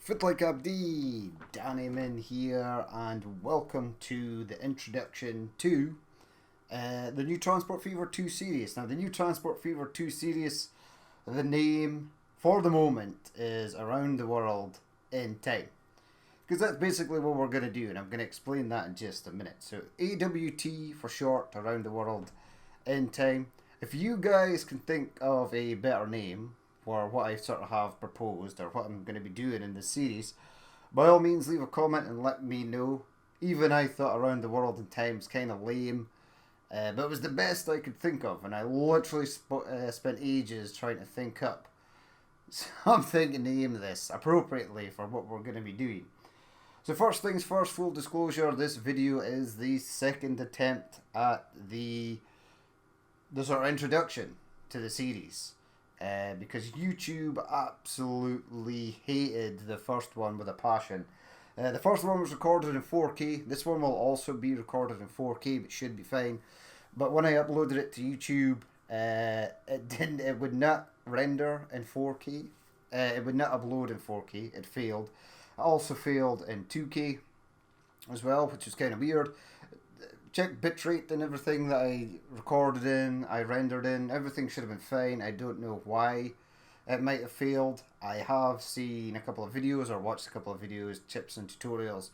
Fit like Abdi, Danny Min here, and welcome to the introduction to the new Transport Fever 2 series. Now, the new Transport Fever 2 series, the name for the moment is Around the World in Time. Because that's basically what we're going to do, and I'm going to explain that in just a minute. So, AWT for short, Around the World in Time. If you guys can think of a better name for what I sort of have proposed or what I'm going to be doing in this series, by all means leave a comment and let me know. Even I thought Around the World in Time is kind of lame, but it was the best I could think of, and I literally spent ages trying to think up something to name this appropriately for what we're going to be doing. So first things first, full disclosure, this video is the second attempt at the sort of introduction to the series. Because YouTube absolutely hated the first one with a passion. The first one was recorded in 4K. This one will also be recorded in 4K, but should be fine. But when I uploaded it to YouTube, it would not render in 4K. It would not upload in 4K. It failed. It also failed in 2K as well, which is kind of weird. Check bitrate and everything that I recorded in, I rendered in, everything should have been fine. I don't know why it might have failed. I have seen a couple of videos or watched a couple of videos, tips and tutorials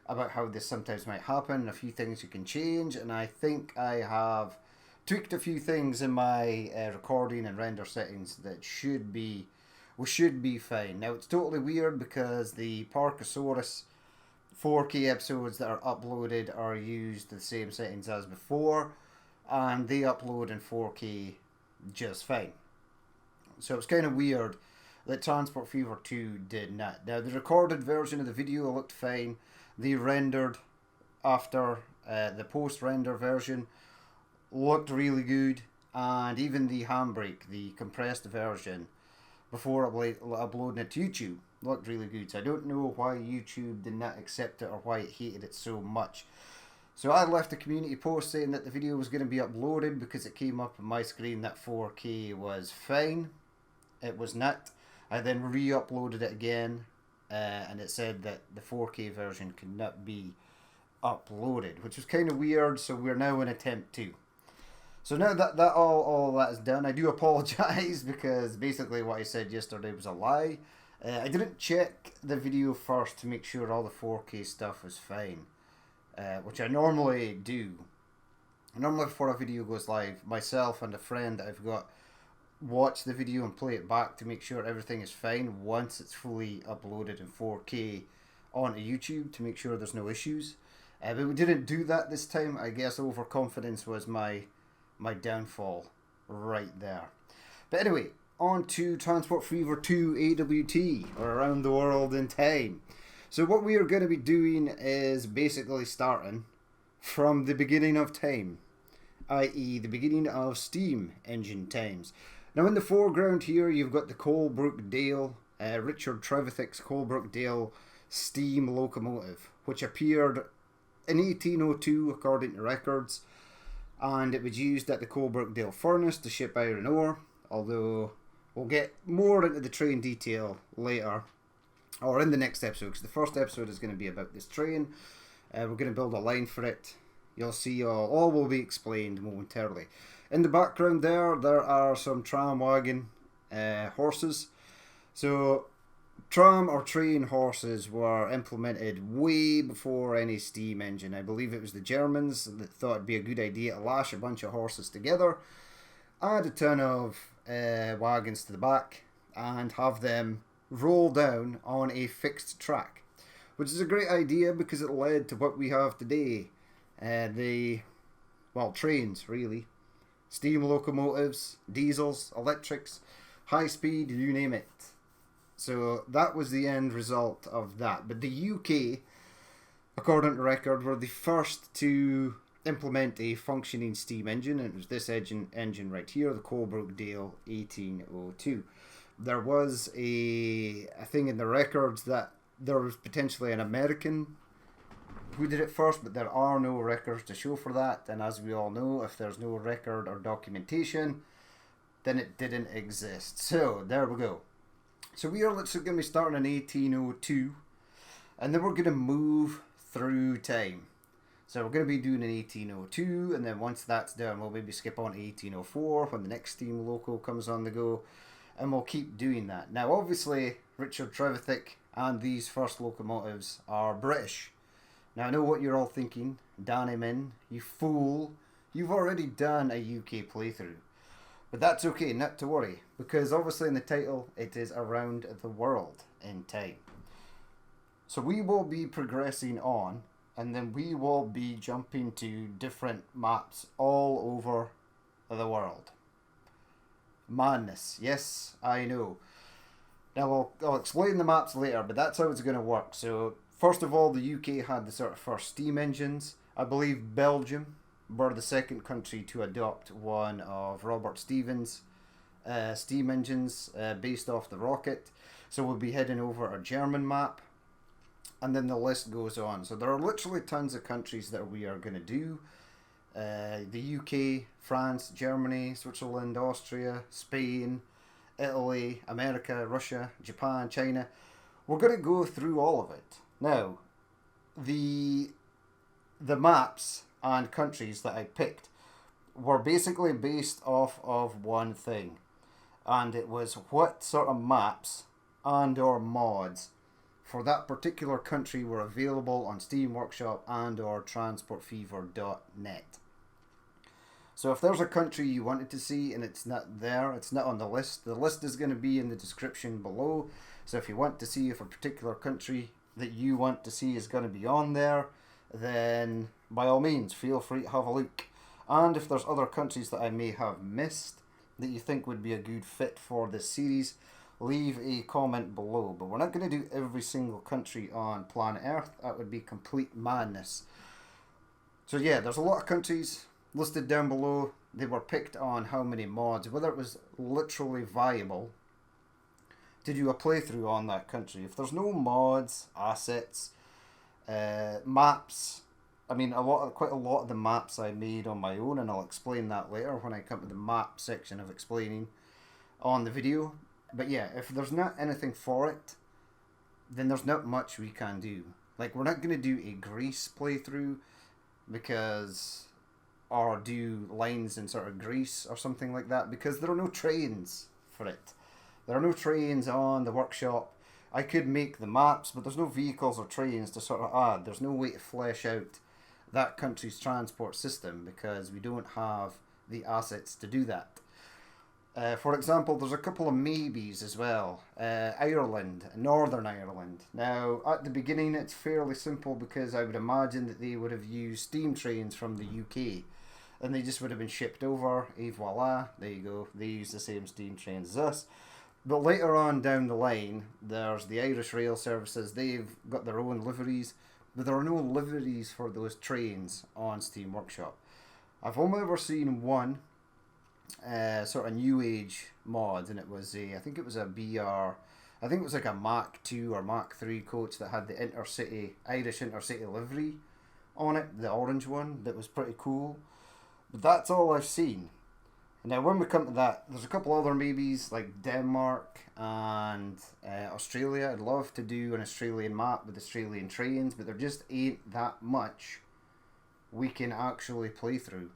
about how this sometimes might happen, a few things you can change, and I think I have tweaked a few things in my recording and render settings that should be fine. Now it's totally weird because the Parkasaurus 4K episodes that are uploaded are used the same settings as before, and they upload in 4K just fine. So it's kind of weird that Transport Fever 2 did not. Now the recorded version of the video looked fine. The rendered after the post-render version looked really good, and even the handbrake, the compressed version before uploading it to YouTube, looked really good. So I don't know why YouTube did not accept it or why it hated it so much. So I left a community post saying that the video was going to be uploaded because it came up on my screen that 4K was fine. It was not. I then re-uploaded it again and it said that the 4K version could not be uploaded, which was kind of weird. So we're now in attempt 2. So now that all that is done, I do apologise because basically what I said yesterday was a lie. I didn't check the video first to make sure all the 4K stuff was fine, which I normally do. Normally before a video goes live, myself and a friend that I've got watch the video and play it back to make sure everything is fine once it's fully uploaded in 4K onto YouTube to make sure there's no issues. But we didn't do that this time. I guess overconfidence was my downfall right there. But anyway, on to Transport Fever 2 AWT, or Around the World in Time. So what we are going to be doing is basically starting from the beginning of time, i.e. the beginning of steam engine times. Now in the foreground here you've got the Colebrook Dale, Richard Trevithick's Colebrook Dale steam locomotive, which appeared in 1802 according to records, and it was used at the Colebrook Dale furnace to ship iron ore, although we'll get more into the train detail later, or in the next episode, because the first episode is going to be about this train. We're going to build a line for it. You'll see all will be explained momentarily. In the background there are some tram wagon horses. So tram or train horses were implemented way before any steam engine. I believe it was the Germans that thought it'd be a good idea to lash a bunch of horses together, add a ton of wagons to the back, and have them roll down on a fixed track, which is a great idea because it led to what we have today. Trains really, steam locomotives, diesels, electrics, high speed, you name it. So that was the end result of that. But the UK, according to record, were the first to implement a functioning steam engine, and it was this engine right here, the Colebrook Dale 1802. There was a thing in the records that there was potentially an American who did it first, but there are no records to show for that, and as we all know, if there's no record or documentation, then it didn't exist. So there we go. So we are literally going to be starting in 1802, and then we're going to move through time. So we're going to be doing in 1802, and then once that's done, we'll maybe skip on to 1804 when the next steam loco comes on the go, and we'll keep doing that. Now, obviously, Richard Trevithick and these first locomotives are British. Now, I know what you're all thinking. Danny Min, you fool. You've already done a UK playthrough. But that's okay, not to worry, because obviously in the title, it is around the world in time. So we will be progressing on, and then we will be jumping to different maps all over the world. Madness, yes, I know. Now I'll explain the maps later, but that's how it's going to work. So first of all, the UK had the sort of first steam engines. I believe Belgium were the second country to adopt one of Robert Stevens' steam engines based off the rocket. So we'll be heading over a German map, and then the list goes on. So there are literally tons of countries that we are going to do. The UK, France, Germany, Switzerland, Austria, Spain, Italy, America, Russia, Japan, China. We're going to go through all of it. Now, the maps and countries that I picked were basically based off of one thing, and it was what sort of maps and or mods for that particular country were available on Steam Workshop and or transportfever.net. So if there's a country you wanted to see and it's not there, it's not on the list is going to be in the description below. So if you want to see if a particular country that you want to see is going to be on there, then by all means feel free to have a look. And if there's other countries that I may have missed that you think would be a good fit for this series, leave a comment below. But we're not going to do every single country on planet Earth. That would be complete madness. So yeah, there's a lot of countries listed down below. They were picked on how many mods, whether it was literally viable to do a playthrough on that country. If there's no mods, assets, maps, I mean quite a lot of the maps I made on my own, and I'll explain that later when I come to the map section of explaining on the video. But yeah, if there's not anything for it, then there's not much we can do. Like, we're not going to do a Greece playthrough or do lines in sort of Greece or something like that, because there are no trains for it. There are no trains on the workshop. I could make the maps, but there's no vehicles or trains to sort of add. There's no way to flesh out that country's transport system because we don't have the assets to do that. For example, there's a couple of maybes as well. Ireland, Northern Ireland. Now, at the beginning, it's fairly simple because I would imagine that they would have used steam trains from the UK. And they just would have been shipped over. Et voila, there you go. They use the same steam trains as us. But later on down the line, there's the Irish rail services. They've got their own liveries. But there are no liveries for those trains on Steam Workshop. I've only ever seen one sort of new age mod, and it was I think it was a BR, I think it was like a Mach 2 or Mach 3 coach that had the Irish intercity livery on it, the orange one, that was pretty cool. But that's all I've seen. Now when we come to that, there's a couple other maybes like Denmark and Australia. I'd love to do an Australian map with Australian trains, but there just ain't that much we can actually play through.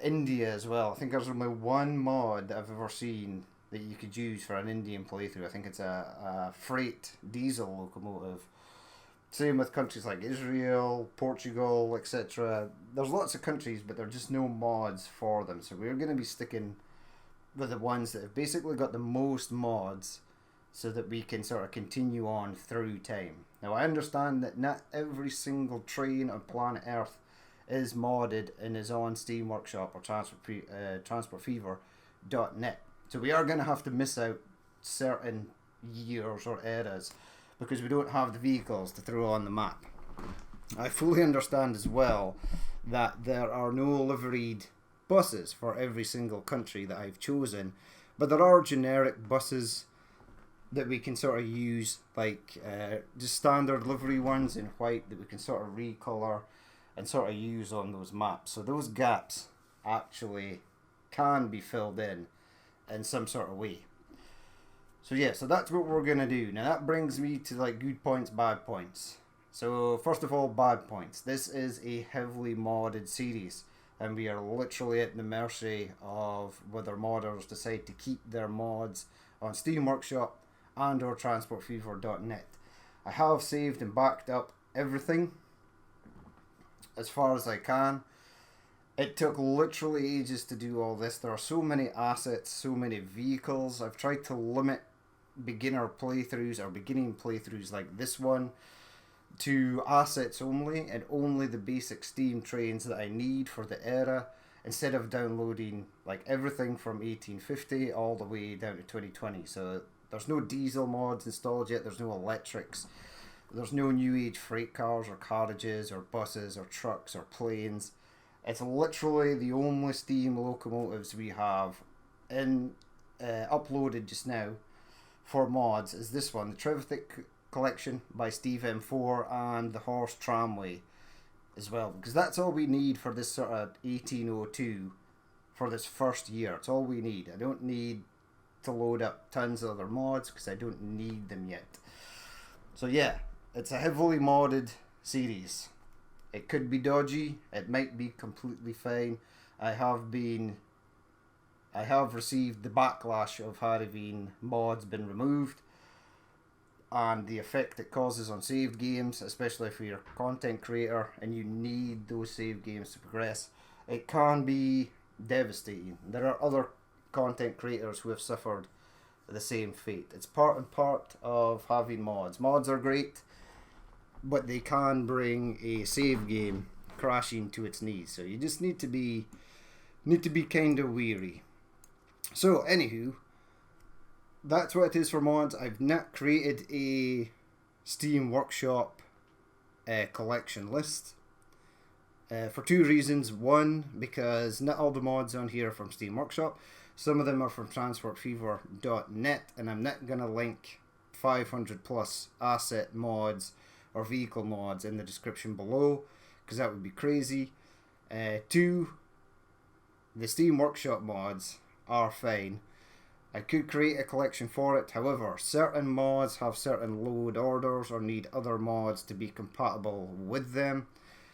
India as well. I think there's only one mod that I've ever seen that you could use for an Indian playthrough. I think it's a freight diesel locomotive. Same with countries like Israel, Portugal, etc. There's lots of countries, but there are just no mods for them. So we're going to be sticking with the ones that have basically got the most mods so that we can sort of continue on through time. Now, I understand that not every single train on planet Earth is modded and is on Steam Workshop or transportfever.net. So we are going to have to miss out certain years or eras because we don't have the vehicles to throw on the map. I fully understand as well that there are no liveried buses for every single country that I've chosen, but there are generic buses that we can sort of use, like just standard livery ones in white that we can sort of recolor and sort of use on those maps. So those gaps actually can be filled in some sort of way. So yeah, so that's what we're gonna do. Now that brings me to like good points, bad points. So first of all, bad points. This is a heavily modded series, and we are literally at the mercy of whether modders decide to keep their mods on Steam Workshop and or transportfever.net. I have saved and backed up everything as far as I can. It took literally ages to do all this. There are so many assets, so many vehicles. I've tried to limit beginning playthroughs like this one to assets only, and only the basic Steam trains that I need for the era, instead of downloading like everything from 1850 all the way down to 2020. So there's no diesel mods installed yet, there's no electrics, there's no new age freight cars or carriages or buses or trucks or planes. It's literally the only Steam locomotives we have in uploaded just now for mods is this one, the Trevithick collection by Steve M4, and the Horse Tramway as well, because that's all we need for this sort of 1802 for this first year. It's all we need. I don't need to load up tons of other mods because I don't need them yet. So yeah, it's a heavily modded series. It could be dodgy, it might be completely fine. I have received the backlash of having mods been removed and the effect it causes on saved games, especially if you're a content creator and you need those saved games to progress. It can be devastating. There are other content creators who have suffered the same fate. It's part and part of having mods. Mods are great, but they can bring a save game crashing to its knees. So you just need to be kind of weary. So anywho, that's what it is for mods. I've not created a Steam Workshop collection list for two reasons. One, because not all the mods on here are from Steam Workshop. Some of them are from transportfever.net, and I'm not going to link 500 plus asset mods or vehicle mods in the description below, because that would be crazy. Two, the Steam Workshop mods are fine. I could create a collection for it. However, certain mods have certain load orders or need other mods to be compatible with them.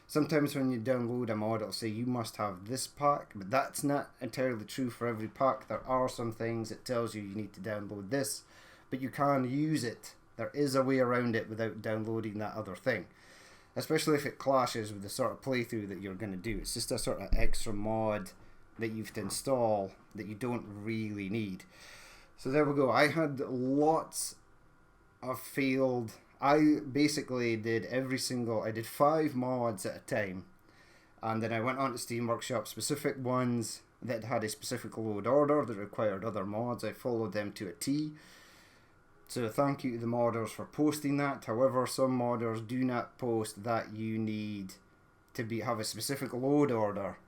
Sometimes when you download a mod, it'll say you must have this pack, but that's not entirely true for every pack. There are some things it tells you need to download this, but you can use it. There is a way around it without downloading that other thing, especially if it clashes with the sort of playthrough that you're going to do. It's just a sort of extra mod that you've to install that you don't really need. So there we go. I had lots of failed. I basically did I did 5 mods at a time, and then I went on to Steam Workshop, specific ones that had a specific load order that required other mods. I followed them to a T. So thank you to the modders for posting that. However, some modders do not post that you need to have a specific load order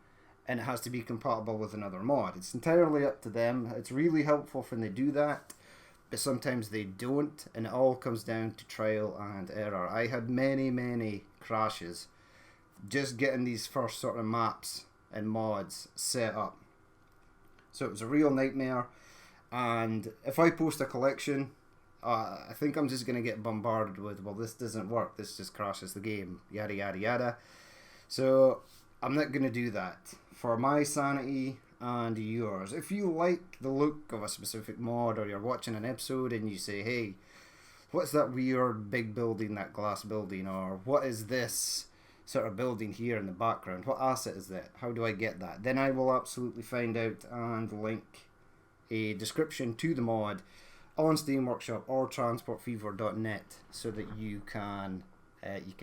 and it has to be compatible with another mod. It's entirely up to them. It's really helpful when they do that, but sometimes they don't, and it all comes down to trial and error. I had many crashes just getting these first sort of maps and mods set up. So it was a real nightmare, and if I post a collection, I think I'm just going to get bombarded with, well, this doesn't work, this just crashes the game, yada yada yada. So I'm not going to do that for my sanity and yours. If you like the look of a specific mod, or you're watching an episode and you say, hey, what's that weird big building, that glass building, or what is this sort of building here in the background, what asset is that, how do I get that, then I will absolutely find out and link a description to the mod on Steam Workshop or transportfever.net so that you can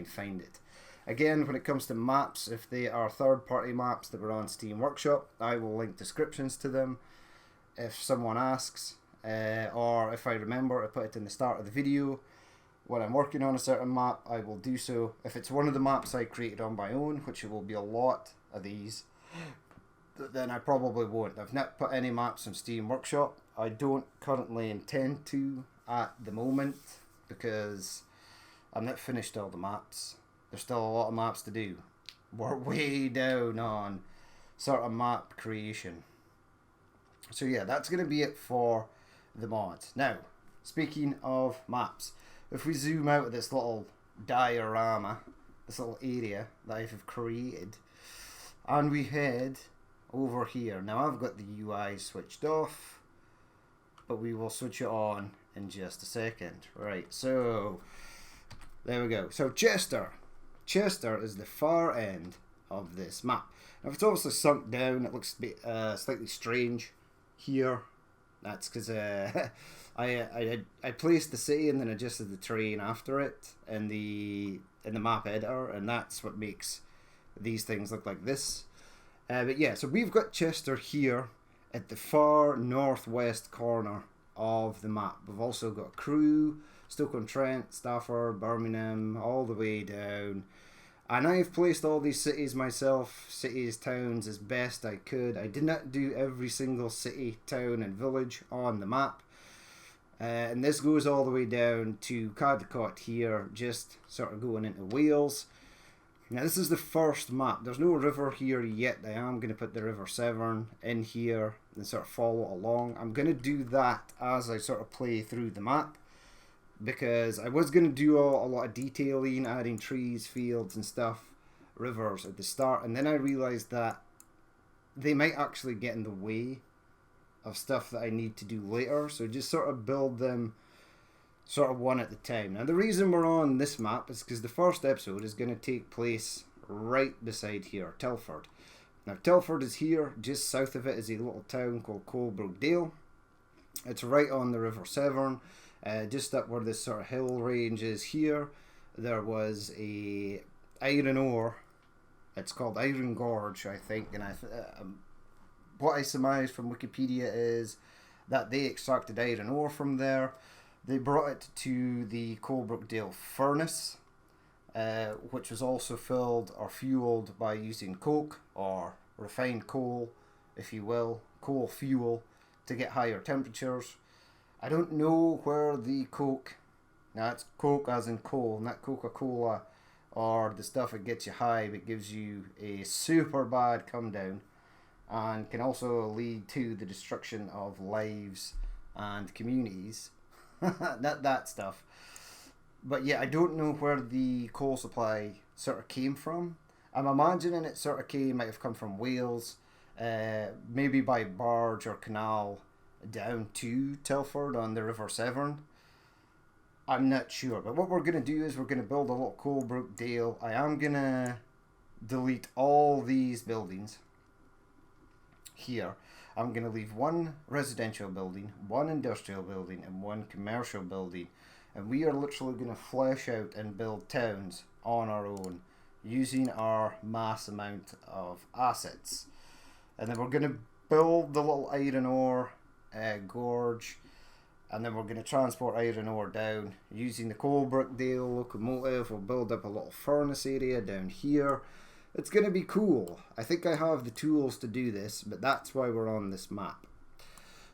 find it. Again, when it comes to maps, if they are third-party maps that were on Steam Workshop, I will link descriptions to them if someone asks, or if I remember to put it in the start of the video. When I'm working on a certain map, I will do so. If it's one of the maps I created on my own, which it will be a lot of these, then I probably won't. I've not put any maps on Steam Workshop. I don't currently intend to at the moment, because I'm not finished all the maps. There's still a lot of maps to do. We're way down on sort of map creation. So yeah, that's going to be it for the mods. Now, speaking of maps, if we zoom out of this little diorama, this little area that I've created, and we head over here. Now I've got the UI switched off, but we will switch it on in just a second. Right, so there we go. So Chester is the far end of this map. Now it's obviously sunk down. It looks a bit slightly strange here. That's because I placed the city and then adjusted the terrain after it in the map editor, and that's what makes these things look like this. But yeah, so we've got Chester here at the far northwest corner of the map. We've also got Crewe, Stoke-on-Trent, Stafford, Birmingham, all the way down. And I've placed all these cities myself, cities, towns, as best I could. I did not do every single city, town and village on the map. And this goes all the way down to Caldicot here, just sort of going into Wales. Now this is the first map. There's no river here yet. I am going to put the River Severn in here and sort of follow along. I'm going to do that as I sort of play through the map, because I was going to do a lot of detailing, adding trees, fields and stuff, rivers at the start, and then I realised that they might actually get in the way of stuff that I need to do later, so just sort of build them sort of one at a time. Now the reason we're on this map is because the first episode is going to take place right beside here, Telford. Now Telford is here, just south of it is a little town called Coalbrookdale. It's right on the River Severn. Just up where this sort of hill range is here, there was a iron ore. It's called Iron Gorge, I think, and what I surmised from Wikipedia is that they extracted iron ore from there. They brought it to the Coalbrookdale furnace, which was also filled or fueled by using coke or refined coal, if you will, coal fuel, to get higher temperatures. I don't know where the coke, now it's coke as in coal, not Coca-Cola or the stuff that gets you high but gives you a super bad come down and can also lead to the destruction of lives and communities. Not that stuff. But yeah, I don't know where the coal supply sort of came from. I'm imagining it sort of might have come from Wales, maybe by barge or canal down to Telford on the River Severn. I'm not sure, but what we're going to do is we're going to build a little Coalbrookdale. I am going to delete all these buildings here. I'm going to leave one residential building, one industrial building and one commercial building, and we are literally going to flesh out and build towns on our own using our mass amount of assets. And then we're going to build the little iron ore gorge, and then we're going to transport iron ore down using the Coalbrookdale locomotive. We'll build up a little furnace area down here. It's going to be cool. I think I have the tools to do this, but that's why we're on this map.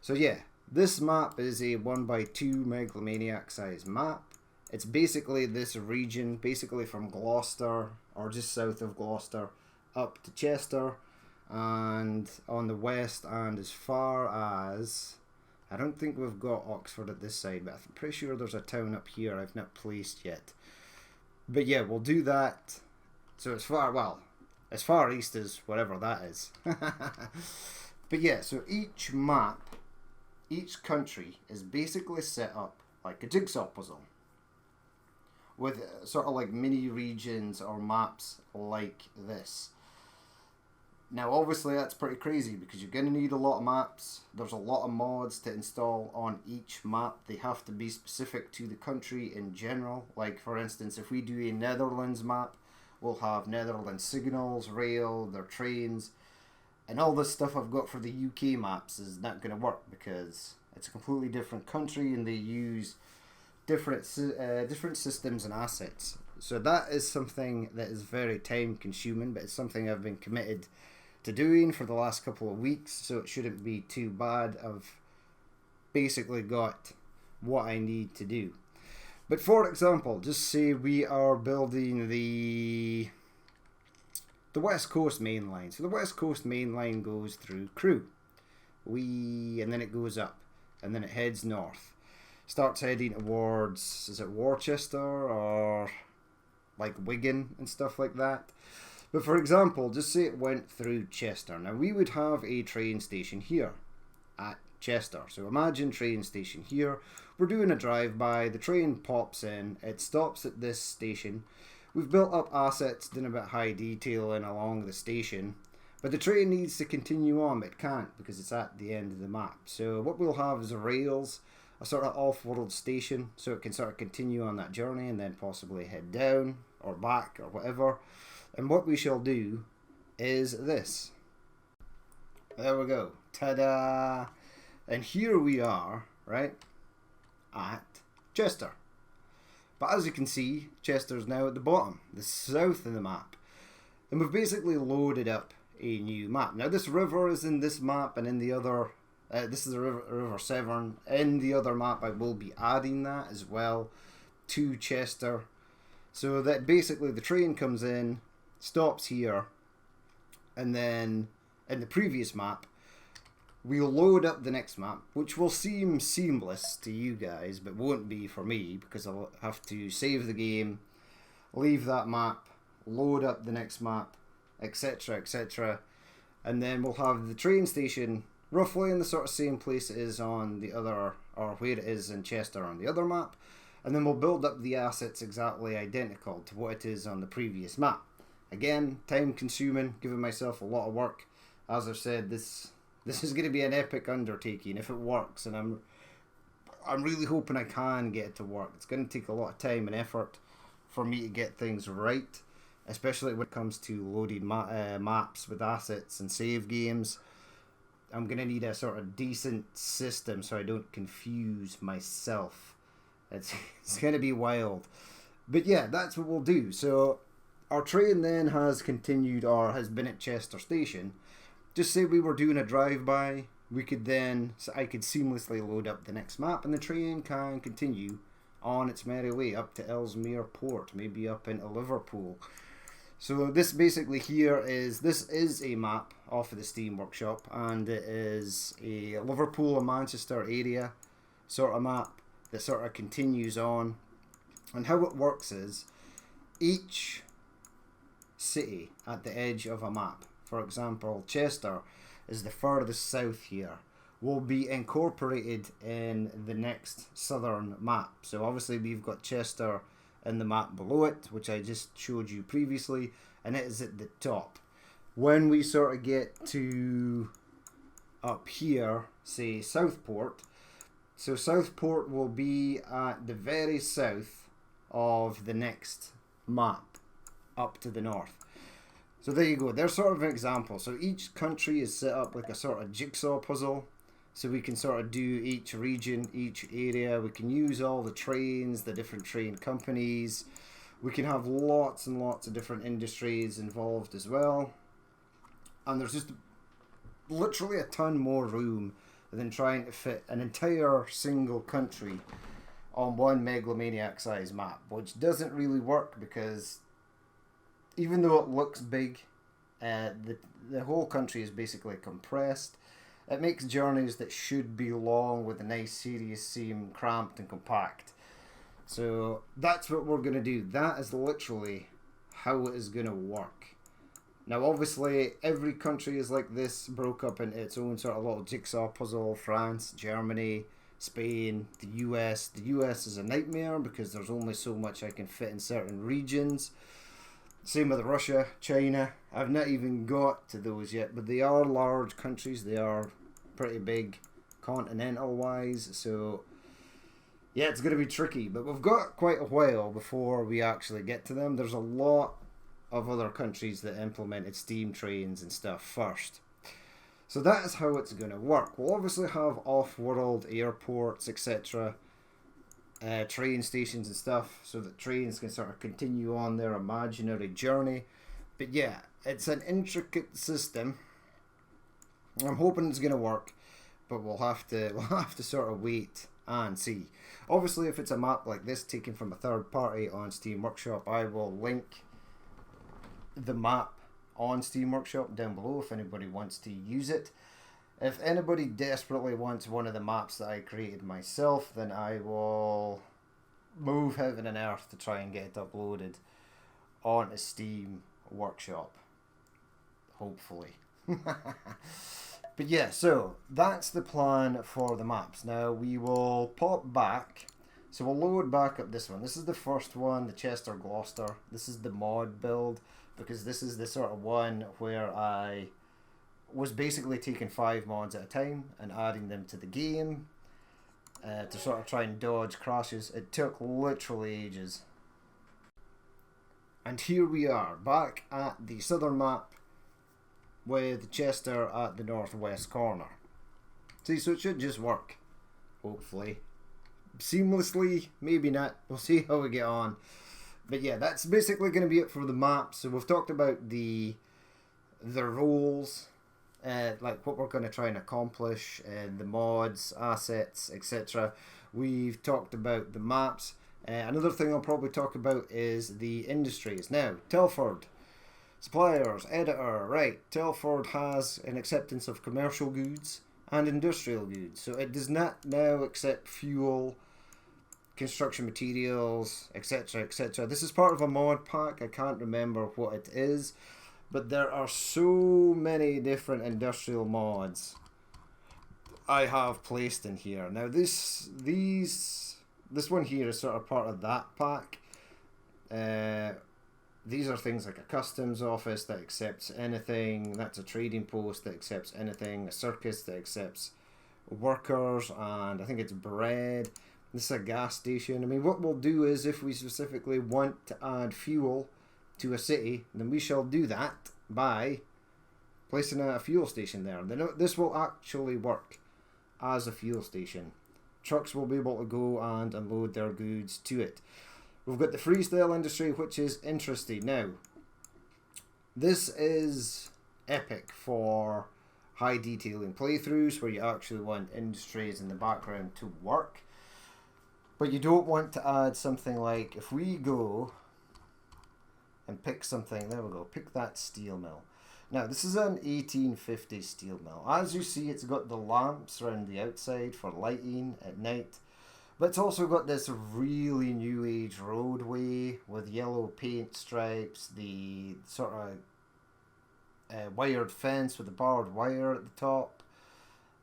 So yeah, this map is a 1x2 megalomaniac size map. It's basically this region, basically from Gloucester or just south of Gloucester up to Chester, and on the west, and as far as, I don't think we've got Oxford at this side, but I'm pretty sure there's a town up here I've not placed yet. But yeah, we'll do that. So as far east as whatever that is. But yeah, so each map, each country is basically set up like a jigsaw puzzle, with sort of like mini regions or maps like this. Now obviously that's pretty crazy because you're going to need a lot of maps. There's a lot of mods to install on each map. They have to be specific to the country in general. Like for instance, if we do a Netherlands map, we'll have Netherlands signals, rail, their trains, and all this stuff I've got for the UK maps is not going to work because it's a completely different country and they use different systems and assets. So that is something that is very time consuming, but it's something I've been committed to doing for the last couple of weeks, so it shouldn't be too bad. I've basically got what I need to do. But for example, just say we are building the West Coast main line. So the West Coast main line goes through Crewe, and then it goes up, and then it heads north. starts heading towards, is it Worcester or like Wigan and stuff like that. But for example, just say it went through Chester. Now we would have a train station here at Chester. So imagine train station here. We're doing a drive-by. The train pops in. It stops at this station. We've built up assets, done a bit high detailing along the station. But the train needs to continue on, but it can't because it's at the end of the map. So what we'll have is rails, a sort of off-world station, so it can sort of continue on that journey and then possibly head down or back or whatever. And what we shall do is this. There we go. Ta-da! And here we are, right, at Chester. But as you can see, Chester's now at the bottom, the south of the map. And we've basically loaded up a new map. Now this river is in this map and in the other, this is a river Severn. In the other map I will be adding that as well to Chester. So that basically the train comes in, stops here, and then in the previous map we'll load up the next map, which will seem seamless to you guys but won't be for me because I'll have to save the game, leave that map, load up the next map, etc, etc, and then we'll have the train station roughly in the sort of same place it is on the other, or where it is in Chester on the other map, and then we'll build up the assets exactly identical to what it is on the previous map. Again, time consuming, giving myself a lot of work. As I've said, this is going to be an epic undertaking if it works, and I'm really hoping I can get it to work. It's going to take a lot of time and effort for me to get things right, especially when it comes to loading maps with assets and save games. I'm going to need a sort of decent system so I don't confuse myself. It's going to be wild. But yeah, that's what we'll do. So our train then has continued, or has been at Chester Station. Just say we were doing a drive-by, we could then, so I could seamlessly load up the next map and the train can continue on its merry way up to Ellesmere Port, maybe up into Liverpool. So this basically here is, this is a map off of the Steam Workshop, and it is a Liverpool and Manchester area sort of map that sort of continues on. And how it works is, each city at the edge of a map, for example Chester is the furthest south here, will be incorporated in the next southern map. So obviously we've got Chester in the map below it, which I just showed you previously, and it is at the top. When we sort of get to up here, say Southport, so Southport will be at the very south of the next map up to the north. So there you go, there's sort of an example. So each country is set up like a sort of jigsaw puzzle. So we can sort of do each region, each area. We can use all the trains, the different train companies. We can have lots and lots of different industries involved as well. And there's just literally a ton more room than trying to fit an entire single country on one megalomaniac size map, which doesn't really work because even though it looks big, the whole country is basically compressed. It makes journeys that should be long with a nice serious seem cramped and compact. So that's what we're going to do. That is literally how it is going to work. Now obviously every country is like this, broke up into its own sort of little jigsaw puzzle. France, Germany, Spain, the US. The US is a nightmare because there's only so much I can fit in certain regions. Same with Russia, China. I've not even got to those yet, but they are large countries. They are pretty big continental wise. So yeah, it's going to be tricky, but we've got quite a while before we actually get to them. There's a lot of other countries that implemented steam trains and stuff first. So that is how it's going to work. We'll obviously have off-world airports, etc. Train stations and stuff, so that trains can sort of continue on their imaginary journey. But yeah, it's an intricate system. I'm hoping it's going to work, but we'll have to sort of wait and see. Obviously, if it's a map like this taken from a third party on Steam Workshop, I will link the map on Steam Workshop down below if anybody wants to use it. If anybody desperately wants one of the maps that I created myself, then I will move heaven and earth to try and get it uploaded onto Steam Workshop. Hopefully. But yeah, so that's the plan for the maps. Now we will pop back. So we'll load back up this one. This is the first one, the Chester Gloucester. This is the mod build, because this is the sort of one where I was basically taking 5 mods at a time and adding them to the game to sort of try and dodge crashes. It took literally ages. And here we are, back at the southern map with Chester at the northwest corner. See, so it should just work, hopefully. Seamlessly, maybe not. We'll see how we get on. But yeah, that's basically going to be it for the map. So we've talked about the roles, like what we're going to try and accomplish, the mods, assets, etc. We've talked about the maps. Another thing I'll probably talk about is the industries. Now, Telford. Suppliers, editor, right. Telford has an acceptance of commercial goods and industrial goods. So it does not now accept fuel, construction materials, etc., etc. This is part of a mod pack. I can't remember what it is, but there are so many different industrial mods I have placed in here. Now this one here is sort of part of that pack. These are things like a customs office that accepts anything. That's a trading post that accepts anything. A circus that accepts workers, and I think it's bread. This is a gas station. I mean, what we'll do is, if we specifically want to add fuel to a city, then we shall do that by placing a fuel station there. Then this will actually work as a fuel station. Trucks will be able to go and unload their goods to it. We've got the freestyle industry, which is interesting. Now, this is epic for high detailing playthroughs where you actually want industries in the background to work. But you don't want to add something like, if we go and pick something, there we go, pick that steel mill. Now, this is an 1850 steel mill. As you see, it's got the lamps around the outside for lighting at night. But it's also got this really new age roadway with yellow paint stripes, the sort of wired fence with the barbed wire at the top,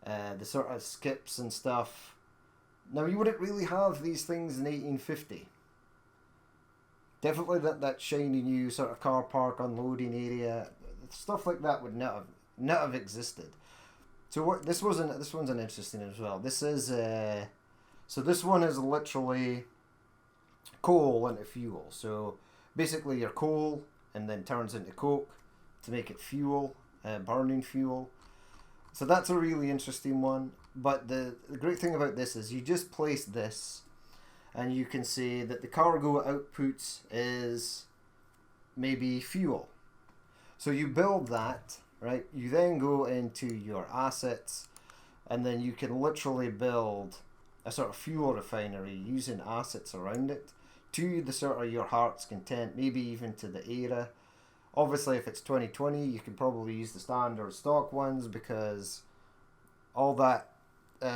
the sort of skips and stuff. Now, you wouldn't really have these things in 1850. Definitely that shiny new sort of car park unloading area, stuff like that would not have existed. So what this one's an interesting as well. This is so this one is literally coal into fuel. So basically your coal and then turns into coke to make it fuel, burning fuel. So that's a really interesting one. But the great thing about this is you just place this and you can say that the cargo outputs is maybe fuel. So you build that, right? You then go into your assets and then you can literally build a sort of fuel refinery using assets around it to the sort of your heart's content, maybe even to the era. Obviously, if it's 2020, you can probably use the standard stock ones because all that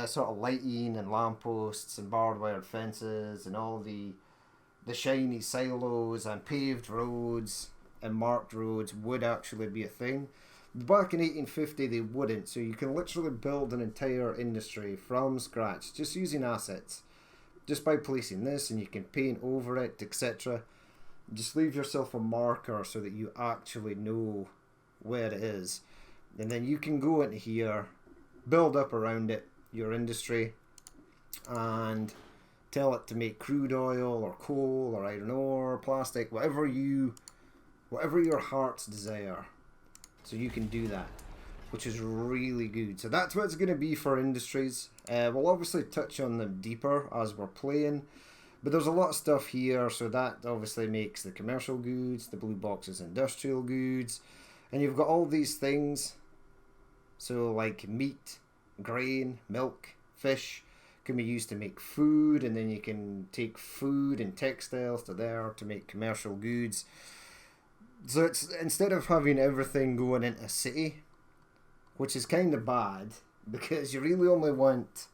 sort of lighting and lampposts and barbed wire fences and all the shiny silos and paved roads and marked roads would actually be a thing. Back in 1850 they wouldn't, so you can literally build an entire industry from scratch just using assets, just by placing this, and you can paint over it, etc. Just leave yourself a marker so that you actually know where it is, and then you can go into here, build up around it your industry, and tell it to make crude oil or coal or iron ore, plastic, whatever your heart's desire. So you can do that, which is really good. So that's what it's going to be for industries. We'll obviously touch on them deeper as we're playing, but there's a lot of stuff here. So that obviously makes the commercial goods, the blue boxes industrial goods, and you've got all these things. So like meat, grain, milk, fish can be used to make food, and then you can take food and textiles to there to make commercial goods. So it's, instead of having everything going into a city, which is kind of bad, because you really only want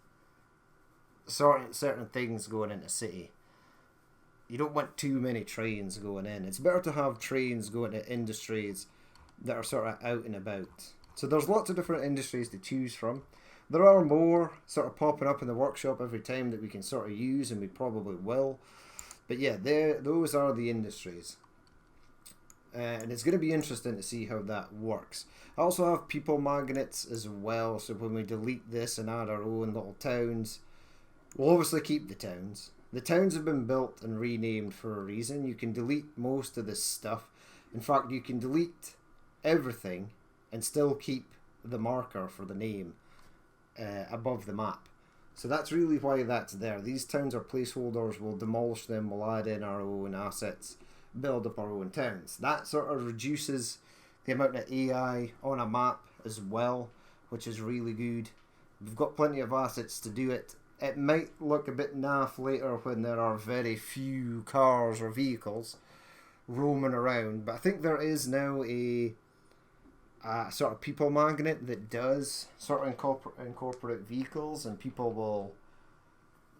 certain things going into city. You don't want too many trains going in. It's better to have trains going to industries that are sort of out and about. So there's lots of different industries to choose from. There are more sort of popping up in the workshop every time that we can sort of use, and we probably will. But yeah, those are the industries. And it's going to be interesting to see how that works. I also have people magnets as well, so when we delete this and add our own little towns, we'll obviously keep the towns. The towns have been built and renamed for a reason. You can delete most of this stuff. In fact, you can delete everything and still keep the marker for the name above the map. So that's really why that's there. These towns are placeholders. We'll demolish them, we'll add in our own assets, build up our own towns. That sort of reduces the amount of AI on a map as well, which is really good. We've got plenty of assets to do it. It might look a bit naff later when there are very few cars or vehicles roaming around, but I think there is now a sort of people magnet that does sort of incorporate vehicles, and people will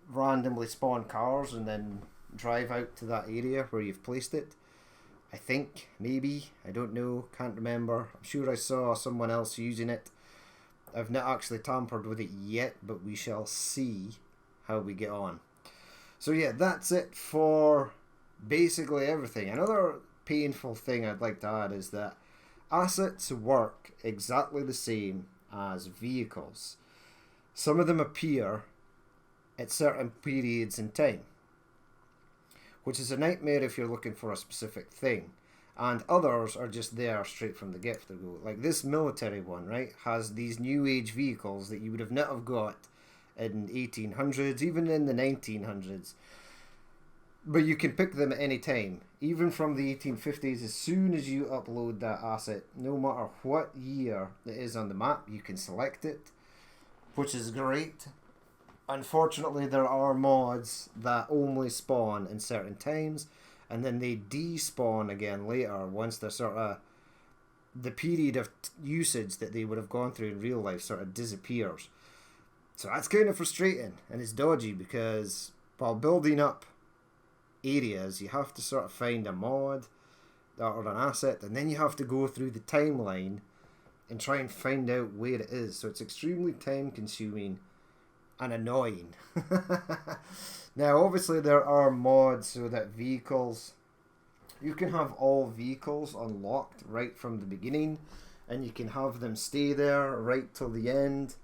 randomly spawn cars and then drive out to that area where you've placed it. I think, maybe, I don't know, can't remember. I'm sure I saw someone else using it. I've not actually tampered with it yet, but we shall see how we get on. So yeah, that's it for basically everything. Another painful thing I'd like to add is that assets work exactly the same as vehicles. Some of them appear at certain periods in time, which is a nightmare if you're looking for a specific thing. And others are just there straight from the get-go. Like this military one, right, has these new age vehicles that you would have not have got in 1800s, even in the 1900s. But you can pick them at any time, even from the 1850s. As soon as you upload that asset, no matter what year it is on the map, you can select it, which is great. Unfortunately, there are mods that only spawn in certain times, and then they despawn again later once they're sort of the period of usage that they would have gone through in real life sort of disappears. So that's kind of frustrating, and it's dodgy because while building up areas, you have to sort of find a mod or an asset, and then you have to go through the timeline and try and find out where it is. So it's extremely time consuming and annoying. Now obviously there are mods so that vehicles, you can have all vehicles unlocked right from the beginning, and you can have them stay there right till the end.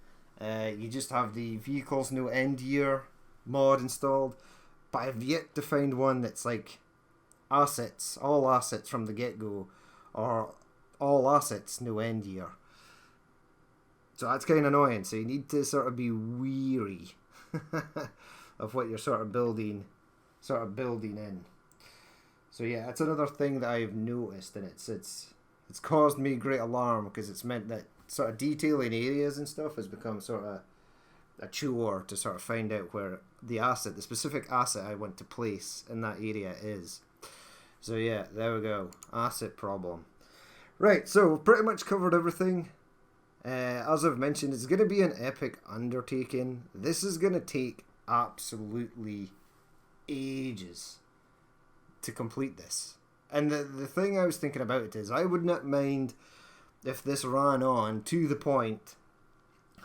You just have the vehicles no end year mod installed, but I've yet to find one that's like assets, all assets from the get-go, or all assets no end year. So that's kind of annoying. So you need to sort of be weary of what you're sort of building in. So yeah, that's another thing that I've noticed, and it's caused me great alarm because it's meant that sort of detailing areas and stuff has become sort of a chore to sort of find out where the specific asset I want to place in that area is. So yeah, there we go. Asset problem. Right, so we've pretty much covered everything. As I've mentioned, it's going to be an epic undertaking. This is going to take absolutely ages to complete this. And the thing I was thinking about it is I would not mind if this ran on to the point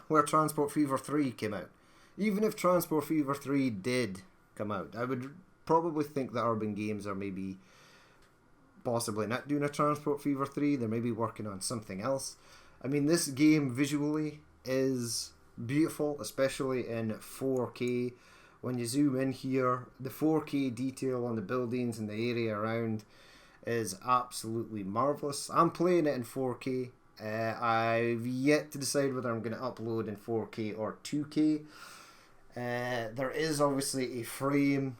where Transport Fever 3 came out. Even if Transport Fever 3 did come out, I would probably think that Urban Games are maybe possibly not doing a Transport Fever 3. They're maybe working on something else. I mean, this game visually is beautiful, especially in 4K. When you zoom in here, the 4K detail on the buildings and the area around is absolutely marvellous. I'm playing it in 4K. I've yet to decide whether I'm going to upload in 4K or 2K. There is obviously a frame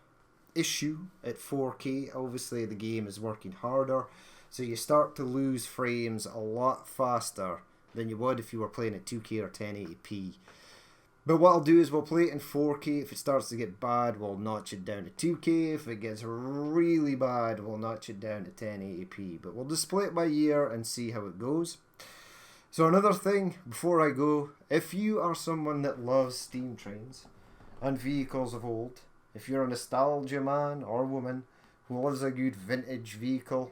issue at 4K. Obviously the game is working harder, so you start to lose frames a lot faster than you would if you were playing at 2K or 1080p. But what I'll do is we'll play it in 4K. If it starts to get bad, we'll notch it down to 2K. If it gets really bad, we'll notch it down to 1080p. But we'll just play it by ear and see how it goes. So another thing before I go, if you are someone that loves steam trains and vehicles of old, if you're a nostalgia man or woman who loves a good vintage vehicle,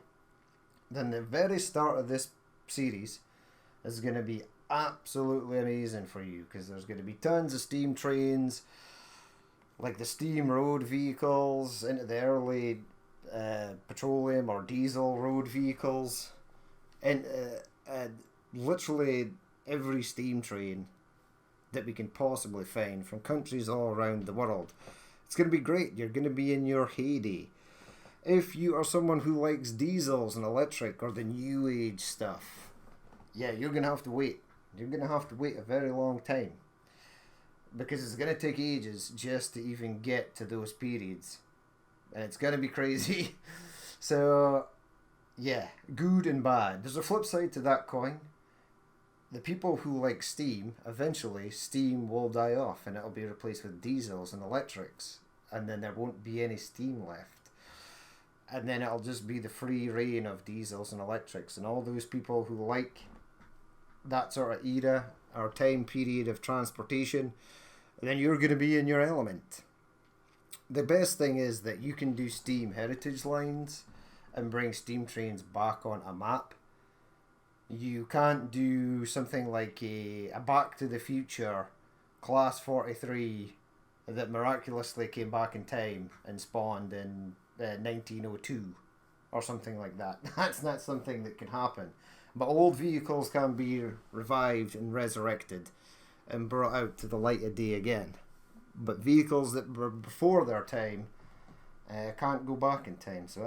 then the very start of this series is going to be absolutely amazing for you, because there's going to be tons of steam trains, like the steam road vehicles into the early petroleum or diesel road vehicles, and literally every steam train that we can possibly find from countries all around the world. It's going to be great. You're going to be in your heyday. If you are someone who likes diesels and electric or the new age stuff, yeah, you're going to have to wait. You're going to have to wait a very long time, because it's going to take ages just to even get to those periods. And it's going to be crazy. So, yeah, good and bad. There's a flip side to that coin. The people who like steam, eventually steam will die off and it'll be replaced with diesels and electrics. And then there won't be any steam left. And then it'll just be the free reign of diesels and electrics. And all those people who like that sort of era or time period of transportation, then you're going to be in your element. The best thing is that you can do steam heritage lines and bring steam trains back on a map. You can't do something like a Back to the Future Class 43 that miraculously came back in time and spawned in 1902 or something like that. That's not something that can happen. But old vehicles can be revived and resurrected and brought out to the light of day again. But vehicles that were before their time can't go back in time. So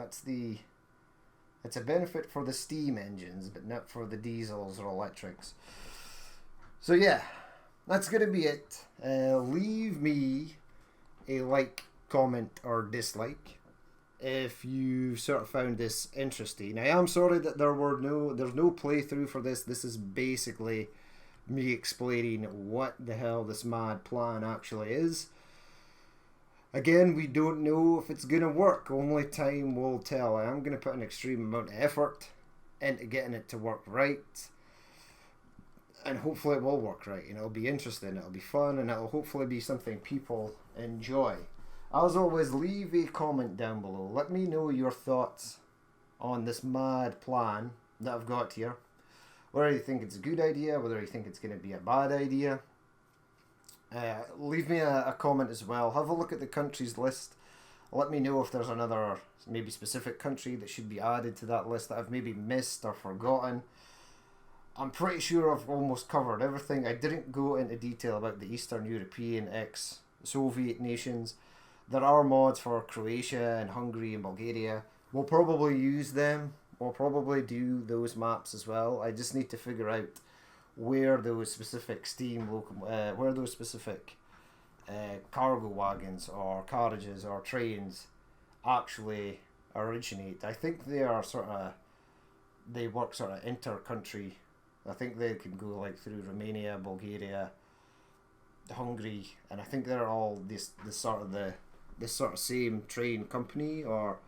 it's a benefit for the steam engines, but not for the diesels or electrics. So yeah, that's going to be it. Leave me a like, comment, or dislike if you sort of found this interesting. I am sorry that there's no playthrough for this. This is basically me explaining what the hell this mad plan actually is. Again, we don't know if it's going to work. Only time will tell. I am going to put an extreme amount of effort into getting it to work right. And hopefully it will work right. And it'll be interesting, it'll be fun, and it'll hopefully be something people enjoy. As always, leave a comment down below. Let me know your thoughts on this mad plan that I've got here. Whether you think it's a good idea, whether you think it's going to be a bad idea. Leave me a comment as well. Have a look at the countries list. Let me know if there's another maybe specific country that should be added to that list that I've maybe missed or forgotten. I'm pretty sure I've almost covered everything. I didn't go into detail about the Eastern European ex-Soviet nations. There are mods for Croatia and Hungary and Bulgaria. We'll probably use them. We'll probably do those maps as well. I just need to figure out where those specific cargo wagons or carriages or trains actually originate. I think they work sort of inter-country. I think they can go like through Romania, Bulgaria, Hungary, and I think they're all this sort of same train company, or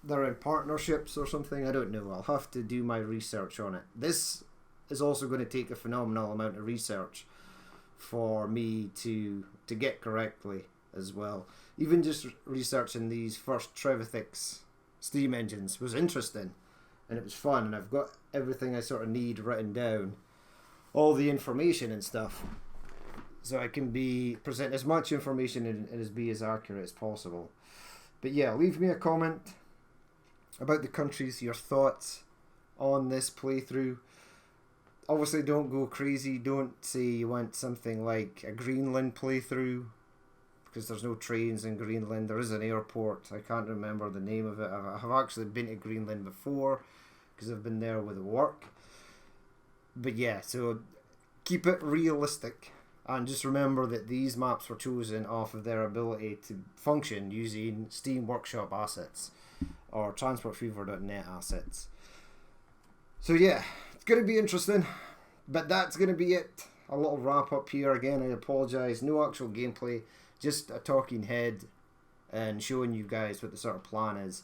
they're in partnerships or something. I don't know. I'll have to do my research on it. This is also going to take a phenomenal amount of research for me to get correctly as well. Even just researching these first Trevithick's steam engines was interesting, and it was fun, and I've got everything I sort of need written down, all the information and stuff, so I can present as much information and be as accurate as possible. But yeah, leave me a comment about the countries, your thoughts on this playthrough. Obviously, don't go crazy. Don't say you want something like a Greenland playthrough, because there's no trains in Greenland. There is an airport. I can't remember the name of it. I have actually been to Greenland before, because I've been there with work. But yeah, so keep it realistic. And just remember that these maps were chosen off of their ability to function using Steam Workshop assets or TransportFever.net assets. So yeah, it's going to be interesting, but that's going to be it. A little wrap up here. Again, I apologise. No actual gameplay, just a talking head and showing you guys what the sort of plan is.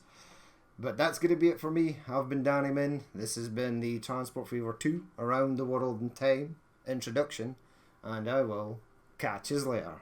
But that's going to be it for me. I've been Danny Min. This has been the Transport Fever 2 Around the World in Time introduction, and I will catch you later.